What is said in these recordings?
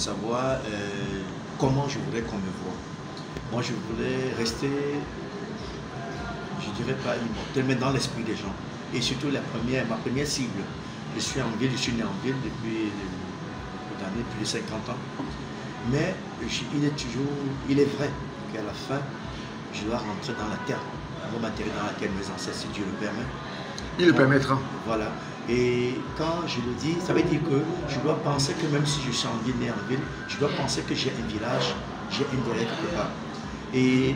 savoir comment je voulais qu'on me voie. Moi, je voulais rester, je dirais pas immortel, mais dans l'esprit des gens. Et surtout ma première cible. Je suis en ville, je suis né en ville depuis beaucoup d'années, plus de 50 ans. Mais il est vrai qu'à la fin, je dois rentrer dans la terre. Je dois m'atterrir dans la terre, mes ancêtres, si Dieu le permet. Il le permettra. Voilà. Et quand je le dis, ça veut dire que je dois penser que même si je suis en ville, né en ville, je dois penser que j'ai un village, j'ai une derrière quelque part. Et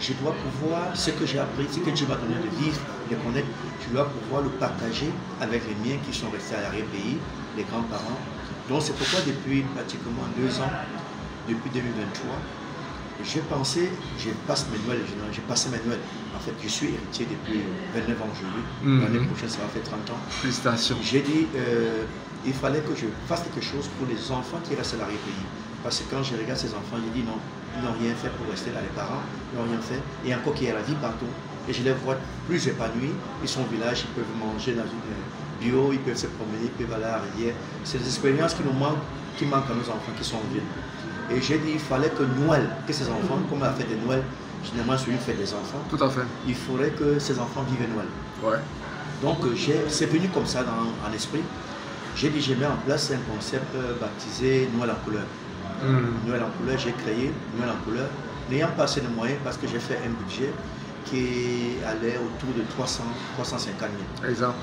je dois pouvoir, ce que j'ai appris, ce que Dieu m'a donné de vivre, de connaître, je dois pouvoir le partager avec les miens qui sont restés à l'arrière-pays, les grands-parents. Donc c'est pourquoi depuis pratiquement 2 ans, depuis 2023, j'ai pensé, je passe mes Noëls, j'ai passé mes Noëls. En fait, je suis héritier depuis 29 ans aujourd'hui. L'année prochaine, ça va faire 30 ans. Félicitations. J'ai dit, il fallait que je fasse quelque chose pour les enfants qui restent à l'arrière-pays. Parce que quand je regarde ces enfants, je dis non, ils n'ont rien fait pour rester là, les parents, ils n'ont rien fait. Et encore qu'il y a la vie partout. Et je les vois plus épanouis. Ils sont au village, ils peuvent manger dans une bio, ils peuvent se promener, ils peuvent aller à la rivière. C'est des expériences qui nous manquent, qui manquent à nos enfants qui sont en ville. Et j'ai dit, il fallait que Noël, que ces enfants, comme la fête de Noël, généralement c'est une fête des enfants. Tout à fait. Il faudrait que ces enfants vivent Noël. Ouais. Donc c'est venu comme ça en esprit. J'ai dit, j'ai mis en place un concept baptisé Noël en couleur. Noël en couleur, j'ai créé Noël en couleur, n'ayant pas assez de moyens parce que j'ai fait un budget qui allait autour de 350 000. Exact.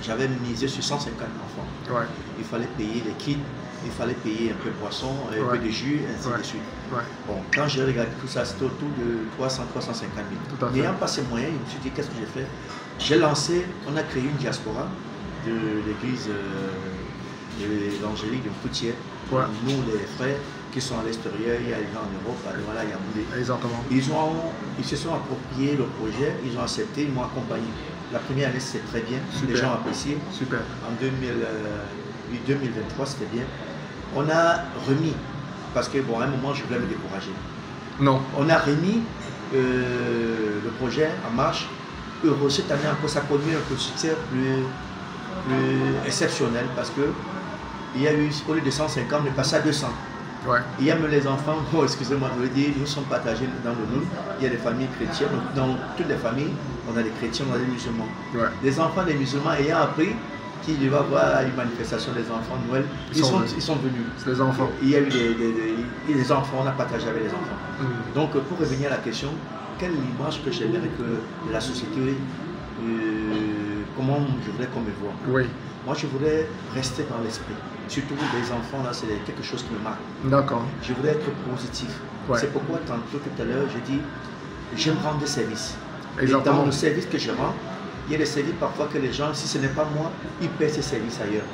J'avais misé sur 150 enfants. Ouais. Il fallait payer les kits, il fallait payer un peu de poisson, un peu de jus, ainsi de suite. Ouais. Bon, quand j'ai regardé tout ça, c'était autour de 350 000. N'ayant pas ces moyens, je me suis dit, qu'est-ce que j'ai fait? J'ai lancé, on a créé une diaspora de l'église de l'évangélique de Poutier. Ouais. Nous, les frères qui sont à l'extérieur, il y a les gens en Europe, voilà, il y a Moulé. Exactement. Ils se sont appropriés le projet, ils ont accepté, ils m'ont accompagné. La première année, c'était très bien, les gens ont apprécié. Super. En 2023, c'était bien. On a remis, parce que bon, à un moment, je voulais me décourager. Non. On a remis le projet en marche. Heureux, cette année encore, ça conduit un processus plus exceptionnel parce que il y a eu, au lieu de 150, on est passé à 200. Ouais. Il y a même les enfants, oh, excusez-moi de le dire, nous sommes partagés dans le nous. Il y a des familles chrétiennes, dans toutes les familles, on a des chrétiens, on a des musulmans. Ouais. Les enfants des musulmans ayant appris qu'il va y avoir une manifestation des enfants de Noël, ils sont venus. C'est les enfants. Il y a eu des enfants, on a partagé avec les enfants. Donc pour revenir à la question, quelle image que j'aimerais que la société, comment je voudrais qu'on me voit. Oui. Moi je voulais rester dans l'esprit. Surtout les enfants, là, c'est quelque chose qui me marque. D'accord. Je voulais être positif. Ouais. C'est pourquoi, tantôt tout à l'heure, j'ai dit, j'aime rendre des services. Exactement. Et dans le service que je rends, il y a des services parfois que les gens, si ce n'est pas moi, ils paient ces services ailleurs.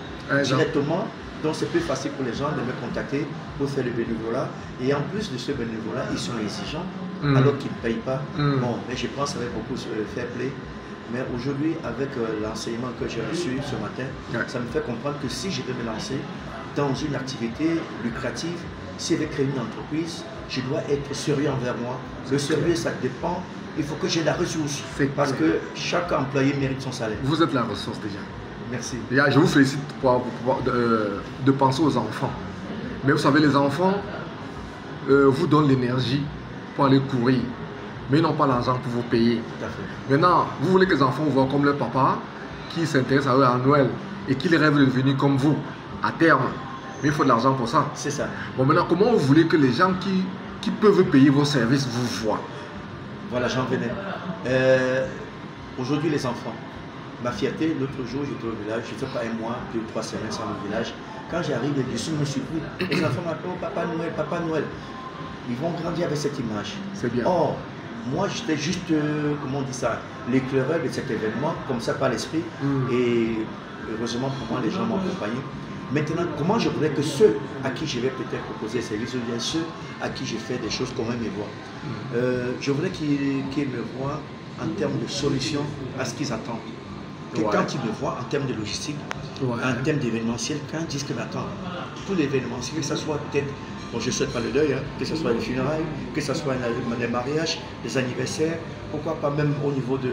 Directement. Donc c'est plus facile pour les gens de me contacter pour faire le bénévolat. Et en plus de ce bénévolat, ils sont exigeants, alors qu'ils ne payent pas. Bon, mais je pense avec beaucoup de fair play. Mais aujourd'hui, avec l'enseignement que j'ai reçu ce matin, ça me fait comprendre que si je veux me lancer dans une activité lucrative, si je veux créer une entreprise, je dois être sérieux envers moi. Le sérieux, ça dépend. Il faut que j'ai la ressource. Parce que chaque employé mérite son salaire. Vous êtes la ressource déjà. Merci. Je vous félicite de penser aux enfants. Mais vous savez, les enfants vous donnent l'énergie pour aller courir. Mais ils n'ont pas l'argent pour vous payer. Tout à fait. Maintenant, vous voulez que les enfants vous voient comme leur papa, qui s'intéresse à eux à Noël et qui rêve de devenir comme vous à terme. Mais il faut de l'argent pour ça. C'est ça. Bon, maintenant, comment vous voulez que les gens qui peuvent payer vos services vous voient? Voilà, j'en venais. Aujourd'hui, les enfants. Ma fierté, l'autre jour, j'étais au village, je ne fais pas un mois, 2 ou 3 semaines sans le village. Quand j'arrive, les dessous me surpris. Les enfants m'appellent oh, Papa Noël, Papa Noël. Ils vont grandir avec cette image. C'est bien. Or, moi, j'étais juste, comment on dit ça, l'éclaireur de cet événement, comme ça par l'esprit. Et heureusement pour moi, les gens m'ont accompagné. Maintenant, comment je voudrais que ceux à qui je vais peut-être proposer des services, ou bien ceux à qui je fais des choses, comment ils me voient. Je voudrais qu'ils me voient en termes de solutions à ce qu'ils attendent. que quand ils me voient en termes de logistique, en termes d'événementiel, quand ils disent que attends, tout l'événementiel, que ce soit peut-être, bon je ne souhaite pas le deuil, que ce soit les funérailles, que ce soit les mariages, les anniversaires, pourquoi pas même au niveau du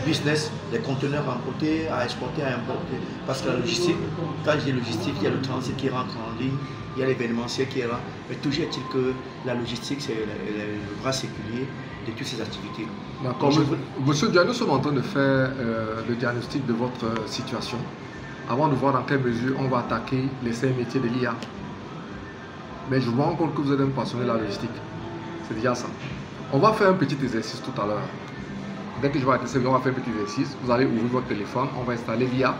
business, les conteneurs à importer, à exporter, à importer. Parce que la logistique, quand je dis logistique, il y a le transit qui rentre en ligne, il y a l'événementiel qui est là, mais toujours est-il que la logistique, c'est le bras séculier de toutes ces activités. D'accord. Monsieur Dia, nous sommes en train de faire le diagnostic de votre situation avant de voir dans quelle mesure on va attaquer les 5 métiers de l'IA. Mais je me rends compte que vous êtes un passionné de la logistique. C'est déjà ça. On va faire un petit exercice tout à l'heure. Dès que je vais arrêter, on va faire un petit exercice. Vous allez ouvrir votre téléphone, on va installer l'IA.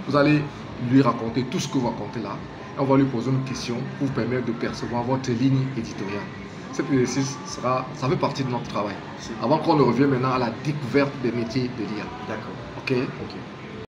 Vous allez lui raconter tout ce que vous racontez là. Et on va lui poser une question pour vous permettre de percevoir votre ligne éditoriale. Cet exercice ça fait partie de notre travail. Avant qu'on ne revienne maintenant à la découverte des métiers de l'IA. D'accord. Ok.